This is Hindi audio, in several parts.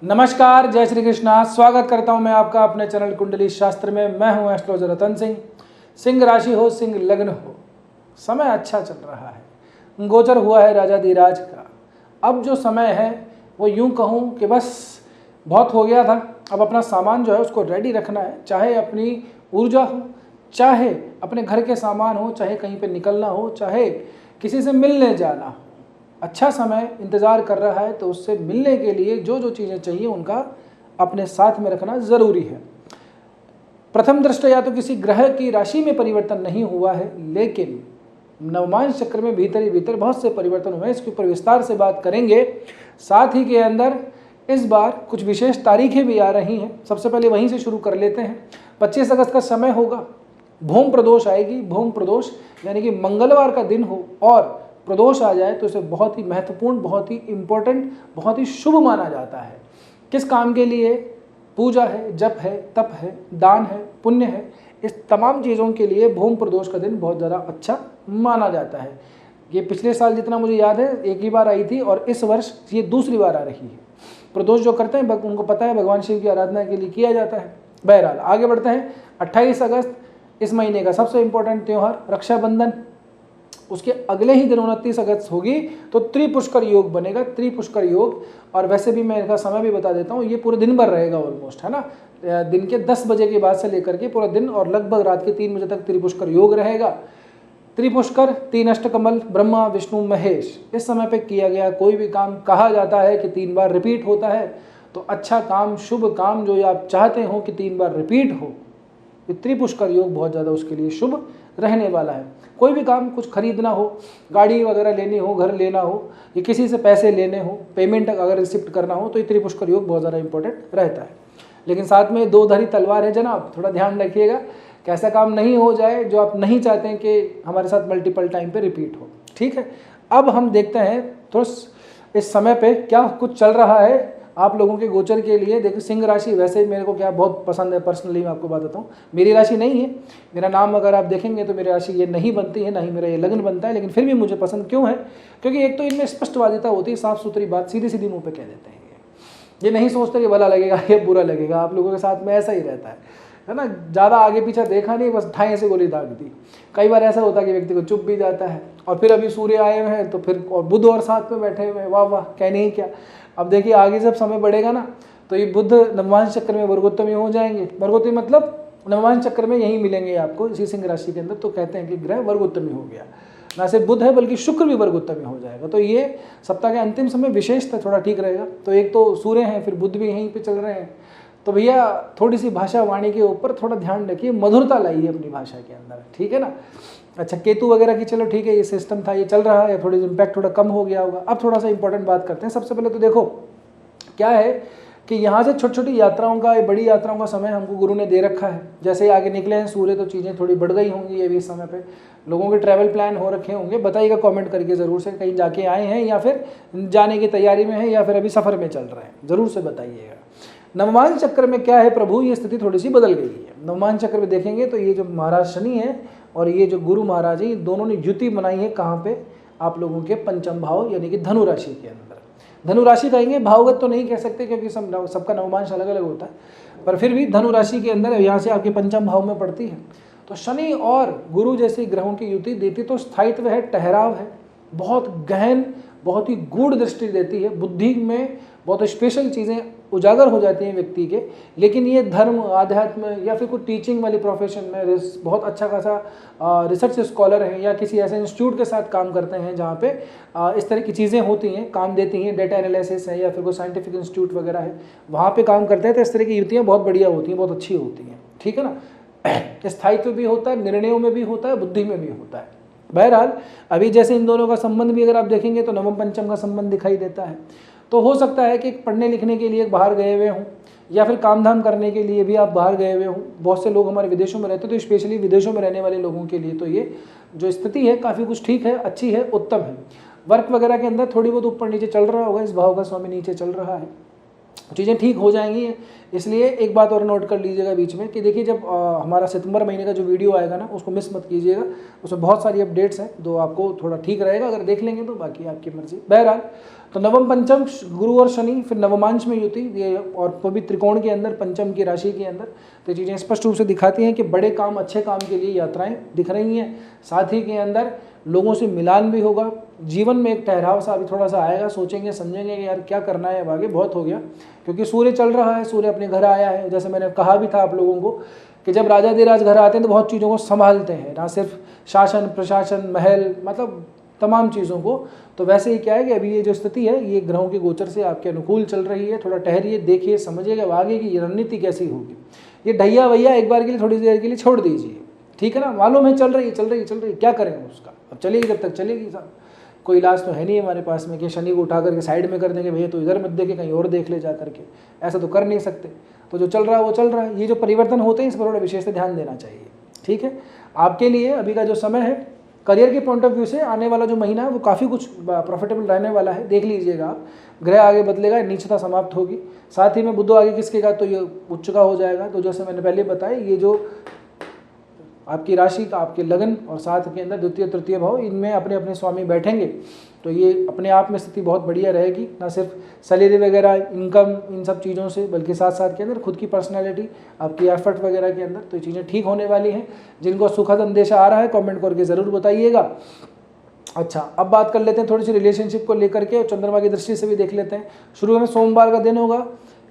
नमस्कार, जय श्री कृष्णा। स्वागत करता हूं मैं आपका अपने चैनल कुंडली शास्त्र में। मैं हूं एस्ट्रोलॉजर रतन सिंह। सिंह राशि हो, सिंह लग्न हो, समय अच्छा चल रहा है। गोचर हुआ है राजाधिराज का। अब जो समय है वो यूं कहूं कि बस बहुत हो गया था। अब अपना सामान जो है उसको रेडी रखना है, चाहे अपनी ऊर्जा हो, चाहे अपने घर के सामान हो, चाहे कहीं पे निकलना हो, चाहे किसी से मिलने जाना हो। अच्छा समय इंतज़ार कर रहा है, तो उससे मिलने के लिए जो जो चीज़ें चाहिए उनका अपने साथ में रखना ज़रूरी है। प्रथम दृष्टया तो किसी ग्रह की राशि में परिवर्तन नहीं हुआ है, लेकिन नवमांश चक्र में भीतर ही भीतर बहुत से परिवर्तन हुए हैं। इसके ऊपर विस्तार से बात करेंगे। साथ ही के अंदर इस बार कुछ विशेष तारीखें भी आ रही हैं। सबसे पहले वहीं से शुरू कर लेते हैं। 25 अगस्त का समय होगा, भूम प्रदोष आएगी। भूम प्रदोष यानी कि मंगलवार का दिन हो और प्रदोष आ जाए तो इसे बहुत ही महत्वपूर्ण, बहुत ही इम्पोर्टेंट, बहुत ही शुभ माना जाता है। किस काम के लिए? पूजा है, जप है, तप है, दान है, पुण्य है। इस तमाम चीज़ों के लिए भूम प्रदोष का दिन बहुत ज़्यादा अच्छा माना जाता है। ये पिछले साल जितना मुझे याद है एक ही बार आई थी और इस वर्ष ये दूसरी बार आ रही है। प्रदोष जो करते हैं उनको पता है भगवान शिव की आराधना के लिए किया जाता है। बहरहाल आगे बढ़ते हैं। 28 अगस्त इस महीने का सबसे इम्पोर्टेंट त्यौहार रक्षाबंधन। उसके अगले ही दिन 29 अगस्त होगी तो त्रिपुष्कर योग बनेगा। त्रिपुष्कर योग, और वैसे भी मैं इसका समय भी बता देता हूँ, ये पूरे दिन भर रहेगा ऑलमोस्ट, है ना। दिन के 10 बजे के बाद से लेकर के पूरा दिन और लगभग रात के 3 बजे तक त्रिपुष्कर योग रहेगा। त्रिपुष्कर 3 अष्टकमल ब्रह्मा विष्णु महेश इस समय पे किया गया कोई भी काम कहा जाता है कि 3 बार रिपीट होता है। तो अच्छा काम, शुभ काम जो आप चाहते हो कि 3 बार रिपीट हो, ये त्रिपुष्कर योग बहुत ज़्यादा उसके लिए शुभ रहने वाला है। कोई भी काम, कुछ खरीदना हो, गाड़ी वगैरह लेनी हो, घर लेना हो, या किसी से पैसे लेने हो, पेमेंट अगर रिसिप्ट करना हो, तो ये त्रिपुष्कर योग बहुत ज़्यादा इंपॉर्टेंट रहता है। लेकिन साथ में 2 धारी तलवार है जनाब, थोड़ा ध्यान रखिएगा कि ऐसा काम नहीं हो जाए जो आप नहीं चाहते हैं कि हमारे साथ मल्टीपल टाइम पे रिपीट हो। ठीक है, अब हम देखते हैं थोड़ा इस समय पे क्या कुछ चल रहा है आप लोगों के गोचर के लिए। देखो, सिंह राशि वैसे मेरे को क्या बहुत पसंद है, पर्सनली मैं आपको बताता हूँ। मेरी राशि नहीं है, मेरा नाम अगर आप देखेंगे तो मेरी राशि ये नहीं बनती है, ना ही मेरा ये लग्न बनता है, लेकिन फिर भी मुझे पसंद क्यों है? क्योंकि एक तो इनमें स्पष्टवादिता होती है, साफ सुथरी बात, सीधी सीधी मुँह पे कह देते हैं। ये नहीं सोचते कि भला लगेगा या बुरा लगेगा। आप लोगों के साथ में ऐसा ही रहता है ना। ज़्यादा आगे पीछे देखा नहीं, बस ठाई से गोली दाग दी। कई बार ऐसा होता है कि व्यक्ति को चुप भी जाता है। और फिर अभी सूर्य आए हुए हैं तो फिर और बुध और साथ में बैठे हुए हैं, वाह वाह, कहने ही क्या। अब देखिए आगे जब समय बढ़ेगा ना तो ये बुध नवमांश चक्र में वर्गोत्तमी हो जाएंगे। वर्गोत्तमी मतलब नवमांश चक्र में यहीं मिलेंगे आपको, इसी सिंह राशि के अंदर। तो कहते हैं कि ग्रह वर्गोत्तमी हो गया। ना सिर्फ बुध है बल्कि शुक्र भी वर्गोत्तमी हो जाएगा। तो ये सप्ताह के अंतिम समय विशेष था, थोड़ा ठीक रहेगा। तो एक तो सूर्य हैं, फिर बुध भी यहीं पे चल रहे हैं। तो भैया थोड़ी सी भाषा वाणी के ऊपर थोड़ा ध्यान रखिए, मधुरता लाइए अपनी भाषा के अंदर, ठीक है ना। अच्छा, केतु वगैरह की चलो ठीक है, ये सिस्टम था, ये चल रहा है, थोड़ी इम्पैक्ट थोड़ा कम हो गया होगा। अब थोड़ा सा इंपॉर्टेंट बात करते हैं। सबसे पहले तो देखो क्या है कि यहाँ से छोटी छोटी यात्राओं का, बड़ी यात्राओं का समय हमको गुरु ने दे रखा है। जैसे ही आगे निकले हैं सूर्य तो चीज़ें थोड़ी बढ़ गई होंगी। ये भी इस समय पे लोगों के ट्रैवल प्लान हो रखे होंगे। बताइएगा कमेंट करके ज़रूर से, कहीं जाके आए हैं या फिर जाने की तैयारी में है या फिर अभी सफ़र में चल रहे हैं, ज़रूर से बताइएगा। नवमांश चक्र में क्या है प्रभु, ये स्थिति थोड़ी सी बदल गई है। नवमांश चक्र में देखेंगे तो ये जो महाराज शनि है और ये जो गुरु महाराज है, दोनों ने युति बनाई है। कहाँ पे? आप लोगों के पंचम भाव यानी कि धनु राशि के अंदर। धनु राशि कहेंगे, भावगत तो नहीं कह सकते क्योंकि सबका नवमांश अलग अलग होता है, पर फिर भी धनु राशि के अंदर यहाँ से आपके पंचम भाव में पड़ती है। तो शनि और गुरु जैसे ग्रहों की युति देती तो स्थायित्व है, ठहराव है, बहुत गहन, बहुत ही गूढ़ दृष्टि देती है। बुद्धि में बहुत स्पेशल चीज़ें उजागर हो जाती हैं व्यक्ति के। लेकिन ये धर्म, आध्यात्म या फिर कोई टीचिंग वाली प्रोफेशन में बहुत अच्छा खासा रिसर्च स्कॉलर हैं या किसी ऐसे इंस्टीट्यूट के साथ काम करते हैं जहाँ पे इस तरह की चीज़ें होती हैं, काम देती हैं, डेटा एनालिसिस है या फिर कोई साइंटिफिक इंस्टीट्यूट वगैरह है, वहाँ पे काम करते हैं। तो इस तरह की युतियाँ बहुत बढ़िया होती हैं, बहुत अच्छी होती हैं, ठीक है ना। स्थायित्व भी होता है, निर्णयों में भी होता है, बुद्धि में भी होता है। बहरहाल अभी जैसे इन दोनों का संबंध भी अगर आप देखेंगे तो नवम पंचम का संबंध दिखाई देता है। तो हो सकता है कि पढ़ने लिखने के लिए बाहर गए हुए हों या फिर काम धाम करने के लिए भी आप बाहर गए हुए हों। बहुत से लोग हमारे विदेशों में रहते हैं, तो स्पेशली विदेशों में रहने वाले लोगों के लिए तो ये जो स्थिति है काफ़ी कुछ ठीक है, अच्छी है, उत्तम है। वर्क वगैरह के अंदर थोड़ी बहुत ऊपर नीचे चल रहा होगा, इस भाव का स्वामी नीचे चल रहा है, चीज़ें ठीक हो जाएंगी। इसलिए एक बात और नोट कर लीजिएगा बीच में कि देखिए जब हमारा सितंबर महीने का जो वीडियो आएगा ना उसको मिस मत कीजिएगा। उसमें बहुत सारी अपडेट्स हैं, तो आपको थोड़ा ठीक रहेगा अगर देख लेंगे तो, बाकी आपकी मर्जी। बहरहाल तो नवम पंचम गुरु और शनि, फिर नवमांश में युति, ये और वो भी त्रिकोण के अंदर, पंचम की राशि के अंदर। तो चीज़ें स्पष्ट रूप से दिखाती हैं कि बड़े काम, अच्छे काम के लिए यात्राएं दिख रही हैं। साथ ही के अंदर लोगों से मिलान भी होगा, जीवन में एक ठहराव सा अभी थोड़ा सा आएगा, सोचेंगे समझेंगे कि यार क्या करना है अब आगे, बहुत हो गया। क्योंकि सूर्य चल रहा है, सूर्य अपने घर आया है। जैसे मैंने कहा भी था आप लोगों को कि जब राजाधिराज घर आते हैं तो बहुत चीज़ों को संभालते हैं, ना सिर्फ शासन प्रशासन महल, मतलब तमाम चीज़ों को। तो वैसे ही क्या है कि अभी ये जो स्थिति है ये ग्रहों के गोचर से आपके अनुकूल चल रही है। थोड़ा ठहरिए, देखिए, समझिएगा अब आगे की रणनीति कैसी होगी। ये ढैया वैया एक बार के लिए, थोड़ी देर के लिए छोड़ दीजिए, ठीक है ना। मालूम है चल रही क्या करेंगे उसका, अब चलेगी जब तक चलेगी साहब। कोई इलाज तो है नहीं हमारे पास में कि शनि को उठा करके साइड में कर देंगे, भैया तो इधर मत देखे कहीं और देख ले जा करके, ऐसा तो कर नहीं सकते। तो जो चल रहा है वो चल रहा है। ये जो परिवर्तन होते हैं इस पर थोड़ा विशेष से ध्यान देना चाहिए, ठीक है। आपके लिए अभी का जो समय है करियर के पॉइंट ऑफ व्यू से आने वाला जो महीना है वो काफ़ी कुछ प्रॉफिटेबल रहने वाला है, देख लीजिएगा आप। ग्रह आगे बदलेगा, नीचता समाप्त होगी, साथ ही में बुध आगे किसकेगा तो ये उच्च का हो जाएगा। तो जैसे मैंने पहले बताया, ये जो आपकी राशि का, आपके लगन और साथ के अंदर द्वितीय तृतीय भाव, इनमें अपने अपने स्वामी बैठेंगे तो ये अपने आप में स्थिति बहुत बढ़िया रहेगी। ना सिर्फ सैलरी वगैरह, इनकम, इन सब चीज़ों से, बल्कि साथ साथ के अंदर खुद की पर्सनैलिटी, आपकी एफर्ट वगैरह के अंदर तो ये चीज़ें ठीक होने वाली हैं। जिनको सुखद अंदेशा आ रहा है कमेंट करके ज़रूर बताइएगा। अच्छा, अब बात कर लेते हैं थोड़ी सी रिलेशनशिप को लेकर के, और चंद्रमा की दृष्टि से भी देख लेते हैं। शुरू में सोमवार का दिन होगा,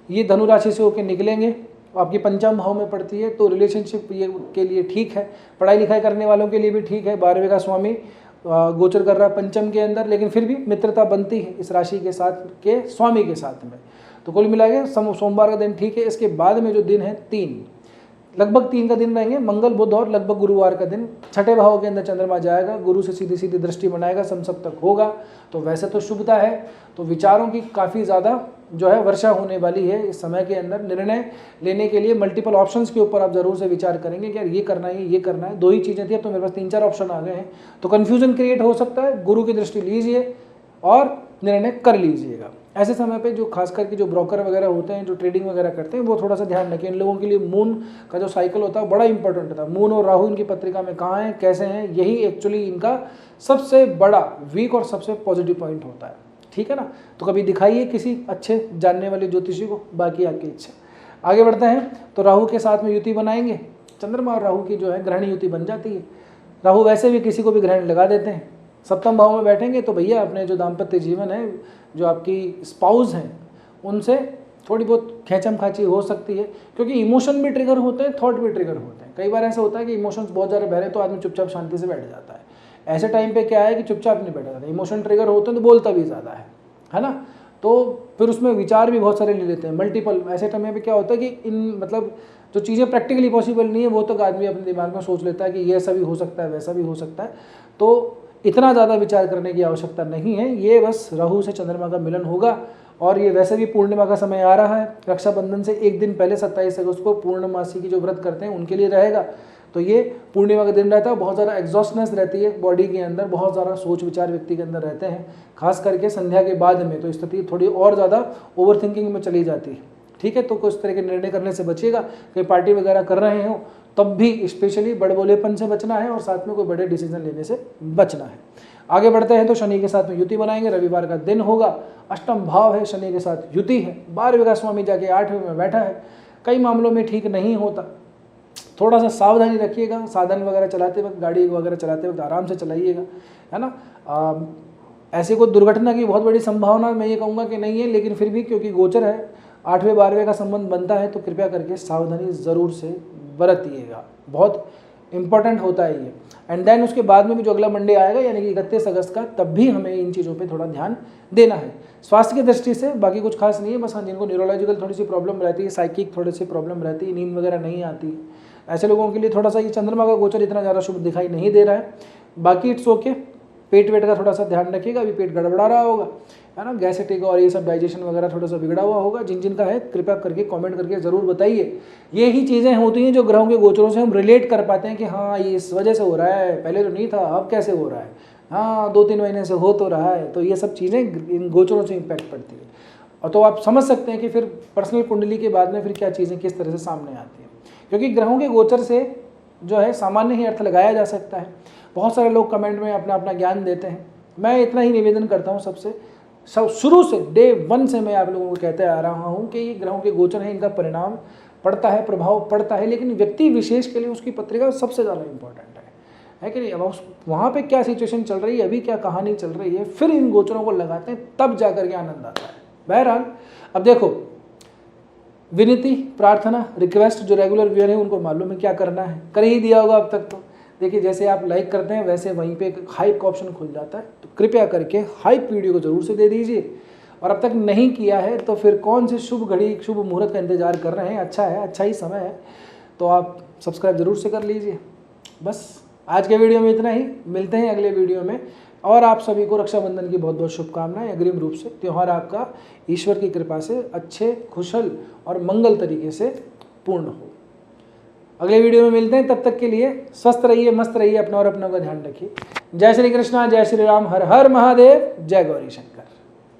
ये धनु राशि से होकर निकलेंगे, आपकी पंचम भाव में पड़ती है, तो रिलेशनशिप ये के लिए ठीक है। पढ़ाई लिखाई करने वालों के लिए भी ठीक है। 12वें का स्वामी गोचर कर रहा है पंचम के अंदर, लेकिन फिर भी मित्रता बनती है इस राशि के साथ के स्वामी के साथ में। तो कुल मिला के सोमवार का दिन ठीक है। इसके बाद में जो दिन है 3, लगभग 3 का दिन रहेंगे, मंगल बुध और लगभग गुरुवार का दिन। छठे भाव के अंदर चंद्रमा जाएगा, गुरु से सीधी सीधी दृष्टि बनाएगा, समसप्तक होगा। तो वैसे तो शुभता है, तो विचारों की काफ़ी ज़्यादा जो है वर्षा होने वाली है इस समय के अंदर। निर्णय लेने के लिए मल्टीपल ऑप्शंस के ऊपर आप जरूर से विचार करेंगे कि यार ये करना है, ये करना है। 2 ही चीज़ें थी, अब तो मेरे पास 3-4 ऑप्शन आ गए हैं, तो कन्फ्यूजन क्रिएट हो सकता है। गुरु की दृष्टि लीजिए और निर्णय कर लीजिएगा। ऐसे समय पे जो खास करके जो ब्रोकर वगैरह होते हैं, जो ट्रेडिंग वगैरह करते हैं, वो थोड़ा सा ध्यान रखें। इन लोगों के लिए मून का जो साइकिल होता है बड़ा इंपॉर्टेंट होता है। मून और राहु इनकी पत्रिका में कहाँ हैं, कैसे हैं, यही एक्चुअली इनका सबसे बड़ा वीक और सबसे पॉजिटिव पॉइंट होता है, ठीक है ना। तो कभी दिखाइए किसी अच्छे जानने वाले ज्योतिषी को, बाकी आपकी इच्छा। आगे बढ़ते हैं, तो राहु के साथ में युति बनाएंगे। चंद्रमा और राहु की जो है ग्रहण युति बन जाती है। राहु वैसे भी किसी को भी ग्रहण लगा देते हैं। सप्तम भाव में बैठेंगे तो भैया अपने जो दाम्पत्य जीवन है, जो आपकी स्पाउस हैं, उनसे थोड़ी बहुत खेचम खाची हो सकती है, क्योंकि इमोशन भी ट्रिगर होते हैं, थॉट भी ट्रिगर होते हैं। कई बार ऐसा होता है कि इमोशंस बहुत ज़्यादा बहरे तो आदमी चुपचाप शांति से बैठ जाता है। ऐसे टाइम पे क्या है कि चुपचाप नहीं बैठा जाता, इमोशन ट्रिगर होते हैं तो बोलता भी ज़्यादा है ना। तो फिर उसमें विचार भी बहुत सारे ले लेते हैं, मल्टीपल। ऐसे टाइम पे क्या होता है कि इन मतलब जो चीज़ें प्रैक्टिकली पॉसिबल नहीं है वो तो आदमी अपने दिमाग में सोच लेता है कि ये ऐसा भी हो सकता है, वैसा भी हो सकता है। तो इतना ज़्यादा विचार करने की आवश्यकता नहीं है। ये बस राहु से चंद्रमा का मिलन होगा, और ये वैसे भी पूर्णिमा का समय आ रहा है। रक्षाबंधन से एक दिन पहले 27 अगस्त को पूर्णमासी की जो व्रत करते हैं उनके लिए रहेगा। तो ये पूर्णिमा का दिन रहता है, बहुत ज़्यादा एग्जॉस्टनेस रहती है बॉडी के अंदर, बहुत ज़्यादा सोच विचार व्यक्ति के अंदर रहते हैं, खास करके संध्या के बाद में। तो स्थिति थोड़ी और ज़्यादा ओवर थिंकिंग में चली जाती है, ठीक है। तो कुछ तरह के निर्णय करने से बचिएगा। कहीं पार्टी वगैरह कर रहे हो तब भी स्पेशली बड़बोलेपन से बचना है, और साथ में कोई बड़े डिसीजन लेने से बचना है। आगे बढ़ते हैं, तो शनि के साथ में युति बनाएंगे। रविवार का दिन होगा, अष्टम भाव है, शनि के साथ युति है। 12वें का स्वामी जाके 8वें में बैठा है। कई मामलों में ठीक नहीं होता, थोड़ा सा सावधानी रखिएगा। साधन वगैरह चलाते वक्त, गाड़ी वगैरह चलाते वक्त आराम से चलाइएगा, है ना। ऐसे कोई दुर्घटना की बहुत बड़ी संभावना मैं ये कहूँगा कि नहीं है, लेकिन फिर भी क्योंकि गोचर है, 8वें 12वें का संबंध बनता है, तो कृपया करके सावधानी ज़रूर से बरतिएगा, बहुत इंपॉर्टेंट होता है ये। एंड देन उसके बाद में भी जो अगला मंडे आएगा यानी कि 31 अगस्त का, तब भी हमें इन चीज़ों पे थोड़ा ध्यान देना है। स्वास्थ्य की दृष्टि से बाकी कुछ खास नहीं है, बस हाँ जिनको न्यूरोलॉजिकल थोड़ी सी प्रॉब्लम रहती है, साइकिक थोड़ी सी प्रॉब्लम रहती है, नींद वगैरह नहीं आती, ऐसे लोगों के लिए थोड़ा सा ये चंद्रमा का गोचर इतना ज़्यादा शुभ दिखाई नहीं दे रहा है। बाकी इट्स ओके। पेट वेट का थोड़ा सा ध्यान रखिएगा, अभी पेट गड़बड़ा रहा होगा, है ना, गैसेटिक और ये सब डाइजेशन वगैरह थोड़ा सा बिगड़ा हुआ होगा। जिन जिन का है कृपया करके कमेंट करके ज़रूर बताइए। ये ही चीज़ें होती हैं जो ग्रहों के गोचरों से हम रिलेट कर पाते हैं कि हाँ ये इस वजह से हो रहा है, पहले तो नहीं था, अब कैसे हो रहा है, हाँ 2-3 महीने से हो तो रहा है। तो ये सब चीज़ें इन गोचरों से इम्पैक्ट पड़ती है, और तो आप समझ सकते हैं कि फिर पर्सनल कुंडली के बाद में फिर क्या चीज़ें किस तरह से सामने आती हैं, क्योंकि ग्रहों के गोचर से जो है सामान्य ही अर्थ लगाया जा सकता है। बहुत सारे लोग कमेंट में अपना अपना ज्ञान देते हैं। मैं इतना ही निवेदन करता हूँ सबसे, सब शुरू से डे 1 से मैं आप लोगों को कहते आ रहा हूँ कि ये ग्रहों के गोचर हैं, इनका परिणाम पड़ता है, प्रभाव पड़ता है, लेकिन व्यक्ति विशेष के लिए उसकी पत्रिका सबसे ज़्यादा इंपॉर्टेंट है कि नहीं। अब वहाँ पे क्या सिचुएशन चल रही है, अभी क्या कहानी चल रही है, फिर इन गोचरों को लगाते हैं, तब जाकर के आनंद आता है। बहरहाल अब देखो, विनती, प्रार्थना, रिक्वेस्ट जो रेगुलर व्यूअर है उनको मालूम है क्या करना है, कर ही दिया होगा अब तक तो। देखिए जैसे आप लाइक करते हैं वैसे वहीं पे एक हाइप का ऑप्शन खुल जाता है, तो कृपया करके हाइप वीडियो को ज़रूर से दे दीजिए। और अब तक नहीं किया है तो फिर कौन से शुभ घड़ी, शुभ मुहूर्त का इंतजार कर रहे हैं, अच्छा है, अच्छा ही समय है, तो आप सब्सक्राइब ज़रूर से कर लीजिए। बस आज के वीडियो में इतना ही, मिलते हैं अगले वीडियो में। और आप सभी को रक्षाबंधन की बहुत बहुत शुभकामनाएं अग्रिम रूप से। त्यौहार आपका ईश्वर की कृपा से अच्छे, कुशल और मंगल तरीके से पूर्ण हो। अगले वीडियो में मिलते हैं, तब तक के लिए स्वस्थ रहिए, मस्त रहिए, अपना और अपनों का ध्यान रखिए। जय श्री कृष्णा, जय श्री राम, हर हर महादेव, जय गौरी शंकर।